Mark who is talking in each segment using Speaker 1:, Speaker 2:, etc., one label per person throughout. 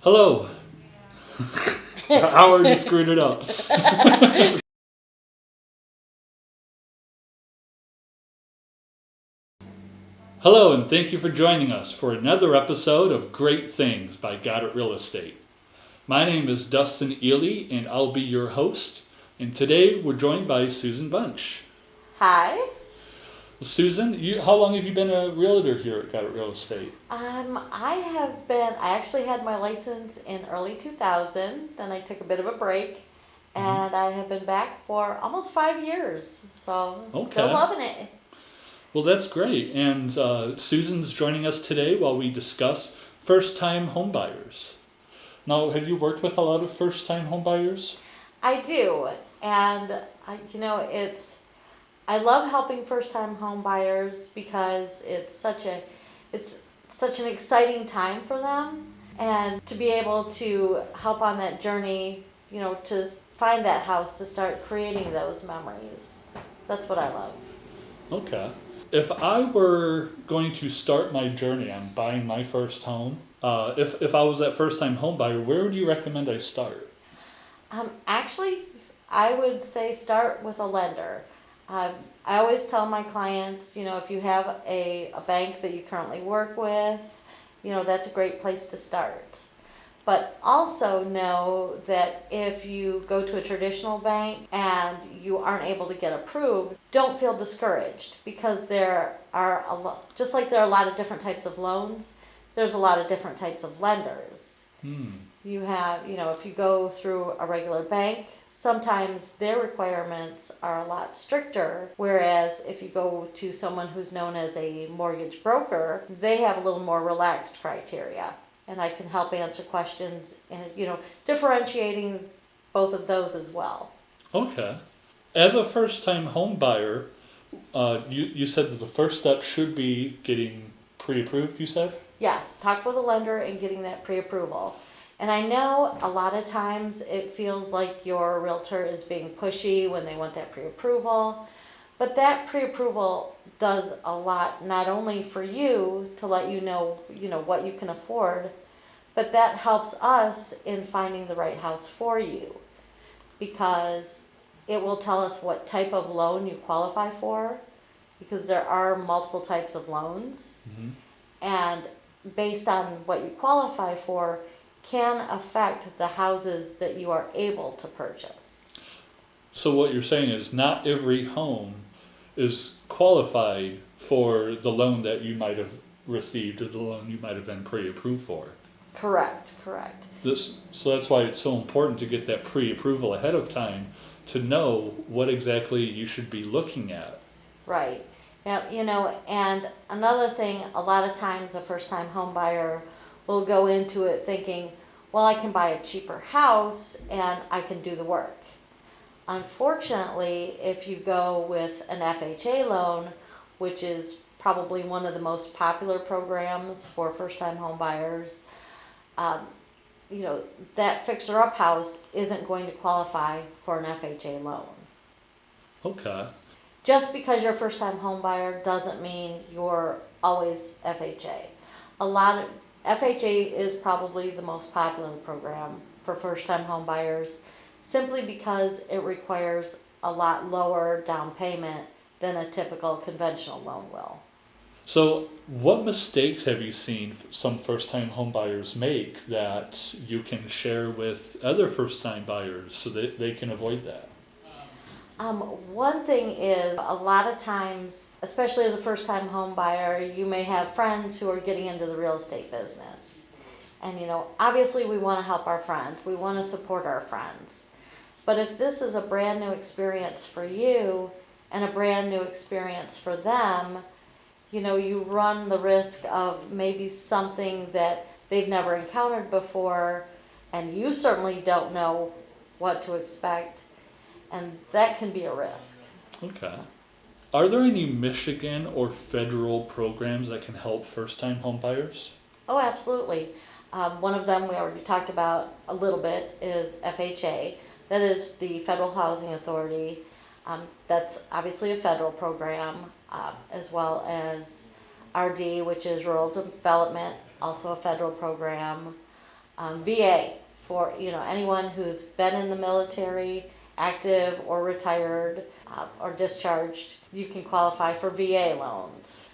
Speaker 1: Hello. I already screwed it up. Hello, and thank you for joining us for another episode of Great Things by Goedert Real Estate. My name is Dustin Ely, and I'll be your host. And today we're joined by Susan Bunch.
Speaker 2: Hi.
Speaker 1: Well, Susan, how long have you been a realtor here at Goedert Real Estate?
Speaker 2: I actually had my license in early 2000, then I took a bit of a break, and I have been back for almost 5 years, so
Speaker 1: Okay.
Speaker 2: still loving it.
Speaker 1: Well, that's great. And Susan's joining us today while we discuss first-time homebuyers. Now, have you worked with a lot of first-time homebuyers?
Speaker 2: I do, and I love helping first-time home buyers because it's such an exciting time for them, and to be able to help on that journey, to find that house, to start creating those memories. That's what I love.
Speaker 1: Okay. If I were going to start my journey on buying my first home, if I was that first-time home buyer, where would you recommend I start?
Speaker 2: Actually, I would say start with a lender. I always tell my clients, if you have a bank that you currently work with, that's a great place to start. But also know that if you go to a traditional bank and you aren't able to get approved, don't feel discouraged, because there are just like there are a lot of different types of loans, there's a lot of different types of lenders. You have, if you go through a regular bank, sometimes their requirements are a lot stricter, whereas if you go to someone who's known as a mortgage broker, they have a little more relaxed criteria. And I can help answer questions and, differentiating both of those as well.
Speaker 1: Okay. As a first-time home buyer, you said that the first step should be getting pre-approved, you said?
Speaker 2: Yes, talk with a lender and getting that pre-approval. And I know a lot of times it feels like your realtor is being pushy when they want that pre-approval, but that pre-approval does a lot, not only for you to let you know what you can afford, but that helps us in finding the right house for you, because it will tell us what type of loan you qualify for, because there are multiple types of loans. And based on what you qualify for can affect the houses that you are able to purchase.
Speaker 1: So what you're saying is not every home is qualified for the loan that you might have received or the loan you might have been pre-approved for.
Speaker 2: Correct.
Speaker 1: So that's why it's so important to get that pre-approval ahead of time to know what exactly you should be looking at.
Speaker 2: Right. And another thing, a lot of times a first-time home buyer will go into it thinking, well, I can buy a cheaper house and I can do the work. Unfortunately, if you go with an FHA loan, which is probably one of the most popular programs for first-time home buyers, that fixer-up house isn't going to qualify for an FHA loan.
Speaker 1: Okay.
Speaker 2: Just because you're a first-time home buyer doesn't mean you're always FHA. FHA is probably the most popular program for first-time home buyers, simply because it requires a lot lower down payment than a typical conventional loan will.
Speaker 1: So what mistakes have you seen some first-time home buyers make that you can share with other first-time buyers so that they can avoid that?
Speaker 2: One thing is, a lot of times, especially as a first-time home buyer, you may have friends who are getting into the real estate business. And obviously we want to help our friends. We want to support our friends. But if this is a brand new experience for you and a brand new experience for them, you run the risk of maybe something that they've never encountered before, and you certainly don't know what to expect. And that can be a risk.
Speaker 1: Okay. Are there any Michigan or federal programs that can help first-time home buyers?
Speaker 2: Oh, absolutely. One of them we already talked about a little bit is FHA. That is the Federal Housing Authority. That's obviously a federal program, as well as RD, which is Rural Development, also a federal program. VA for anyone who's been in the military, active or retired or discharged. You can qualify for VA loans.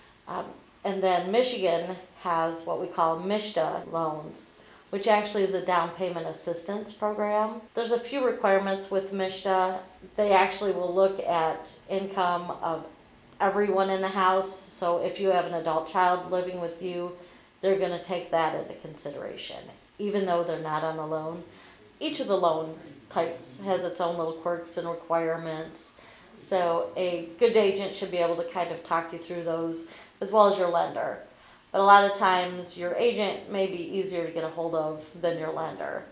Speaker 2: And then Michigan has what we call MISHDA loans, which actually is a down payment assistance program. There's a few requirements with MISHDA. They actually will look at income of everyone in the house. So if you have an adult child living with you, they're going to take that into consideration, even though they're not on the loan. Each of the loan types has its own little quirks and requirements. So a good agent should be able to kind of talk you through those, as well as your lender. But a lot of times your agent may be easier to get a hold of than your lender.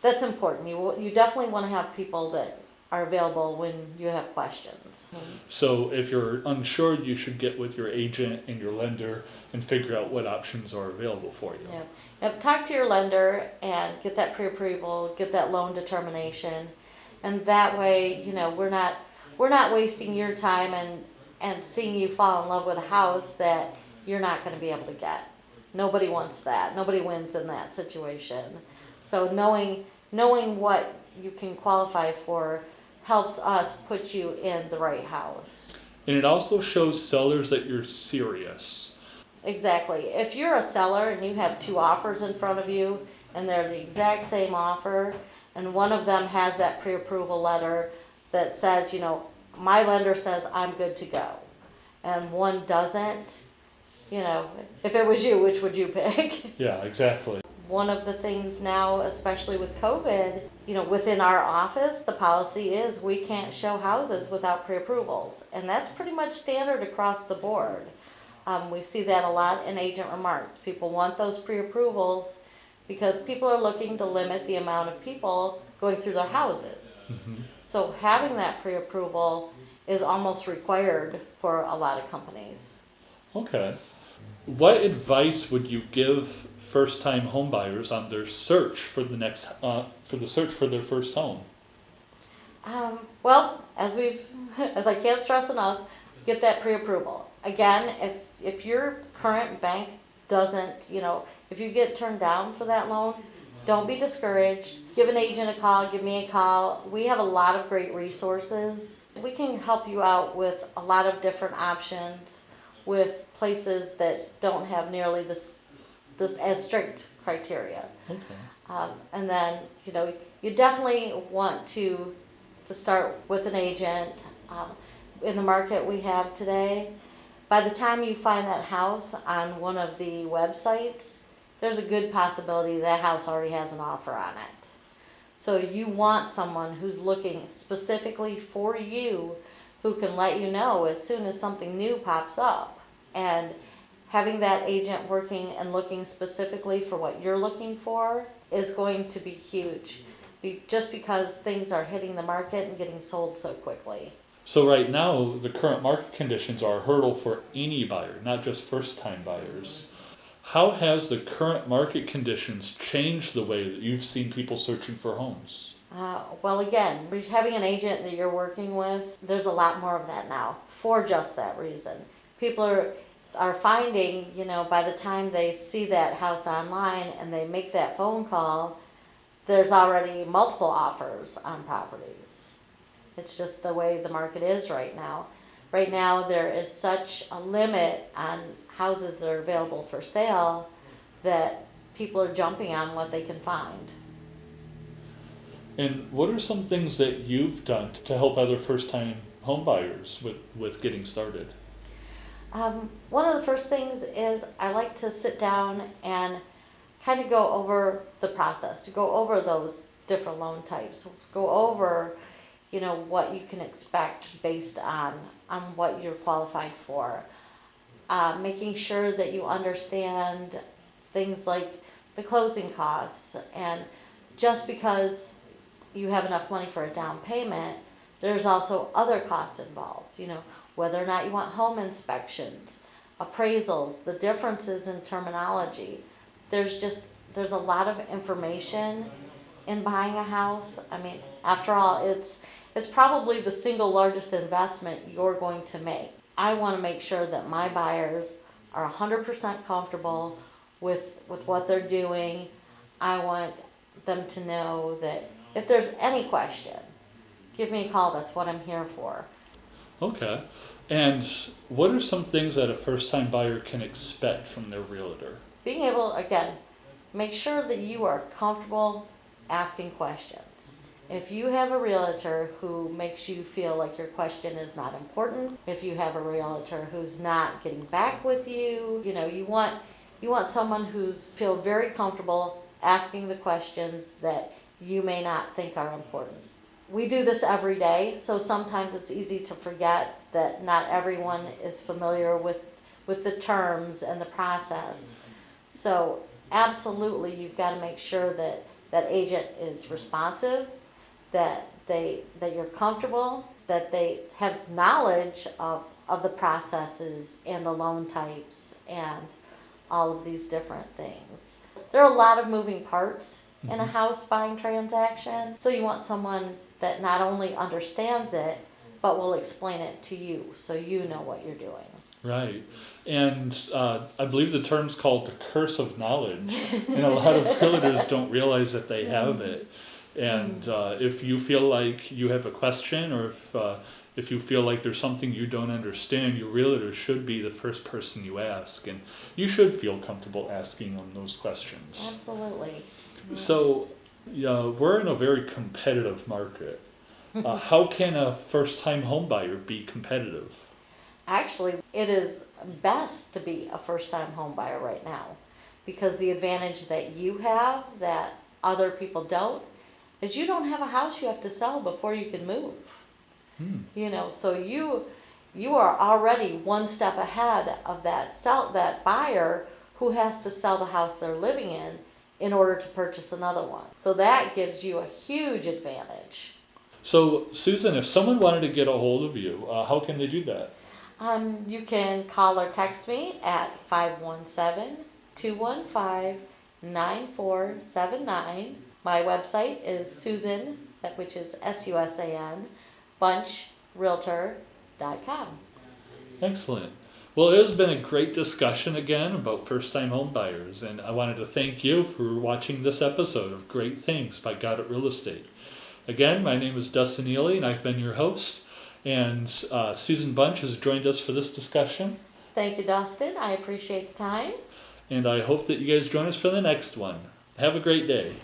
Speaker 2: That's important. You definitely want to have people that are available when you have questions.
Speaker 1: So if you're unsure, you should get with your agent and your lender and figure out what options are available for you.
Speaker 2: Yeah. Now, talk to your lender and get that pre-approval, get that loan determination, and that way, we're not wasting your time and seeing you fall in love with a house that you're not going to be able to get. Nobody wants that. Nobody wins in that situation. So knowing what you can qualify for helps us put you in the right house.
Speaker 1: And it also shows sellers that you're serious.
Speaker 2: Exactly. If you're a seller and you have two offers in front of you and they're the exact same offer, and one of them has that pre-approval letter that says, my lender says I'm good to go, and one doesn't, if it was you, which would you pick?
Speaker 1: Yeah, exactly.
Speaker 2: One of the things now, especially with COVID, within our office, the policy is we can't show houses without pre-approvals. And that's pretty much standard across the board. We see that a lot in agent remarks. People want those pre-approvals because people are looking to limit the amount of people going through their houses.
Speaker 1: Mm-hmm.
Speaker 2: So having that pre-approval is almost required for a lot of companies.
Speaker 1: Okay. What advice would you give first-time homebuyers on their search for the search for their first home?
Speaker 2: Well, as I can't stress enough, get that pre-approval. Again, if your current bank doesn't, if you get turned down for that loan, don't be discouraged. Give an agent a call, give me a call. We have a lot of great resources. We can help you out with a lot of different options with places that don't have nearly this as strict criteria.
Speaker 1: Okay.
Speaker 2: And then, you definitely want to start with an agent. In the market we have today, by the time you find that house on one of the websites, there's a good possibility that house already has an offer on it. So you want someone who's looking specifically for you, who can let you know as soon as something new pops up. And having that agent working and looking specifically for what you're looking for is going to be huge, just because things are hitting the market and getting sold so quickly.
Speaker 1: So right now, the current market conditions are a hurdle for any buyer, not just first-time buyers. How has the current market conditions changed the way that you've seen people searching for homes?
Speaker 2: Well, again, having an agent that you're working with, there's a lot more of that now for just that reason. People are finding, by the time they see that house online and they make that phone call, there's already multiple offers on properties. It's just the way the market is right now. Right now, there is such a limit on houses that are available for sale that people are jumping on what they can find.
Speaker 1: And what are some things that you've done to help other first-time homebuyers with getting started?
Speaker 2: One of the first things is I like to sit down and kind of go over the process, to go over those different loan types, go over what you can expect based on what you're qualified for. Making sure that you understand things like the closing costs, and just because you have enough money for a down payment, there's also other costs involved, whether or not you want home inspections, appraisals, the differences in terminology. There's a lot of information in buying a house. I mean, after all, it's probably the single largest investment you're going to make. I want to make sure that my buyers are 100% comfortable with what they're doing. I want them to know that if there's any question, give me a call. That's what I'm here for.
Speaker 1: Okay. And what are some things that a first-time buyer can expect from their realtor?
Speaker 2: Being able, again, make sure that you are comfortable asking questions. If you have a realtor who makes you feel like your question is not important, if you have a realtor who's not getting back with you, you want someone who's feel very comfortable asking the questions that you may not think are important. We do this every day, so sometimes it's easy to forget that not everyone is familiar with the terms and the process. So absolutely, you've got to make sure that that agent is responsive, that you're comfortable, that they have knowledge of the processes and the loan types and all of these different things. There are a lot of moving parts in a house buying transaction, so you want someone that not only understands it, but will explain it to you so you know what you're doing.
Speaker 1: Right. And I believe the term's called the curse of knowledge. And a lot of realtors don't realize that they have it. And if you feel like you have a question, or if you feel like there's something you don't understand, your realtor should be the first person you ask. And you should feel comfortable asking them those questions.
Speaker 2: Absolutely.
Speaker 1: So we're in a very competitive market. How can a first-time homebuyer be competitive?
Speaker 2: Actually, it is best to be a first-time home buyer right now, because the advantage that you have that other people don't is you don't have a house you have to sell before you can move. So you are already one step ahead of that buyer who has to sell the house they're living in order to purchase another one. So that gives you a huge advantage.
Speaker 1: So, Susan, if someone wanted to get a hold of you, how can they do that?
Speaker 2: You can call or text me at 517-215-9479. My website is Susan, which is SUSAN, bunchrealtor.com.
Speaker 1: Excellent. Well, it has been a great discussion again about first-time home buyers, and I wanted to thank you for watching this episode of Great Things by Goedert Real Estate. Again, my name is Dustin Ely, and I've been your host, and Susan Bunch has joined us for this discussion.
Speaker 2: Thank you, Dustin. I appreciate the time.
Speaker 1: And I hope that you guys join us for the next one. Have a great day.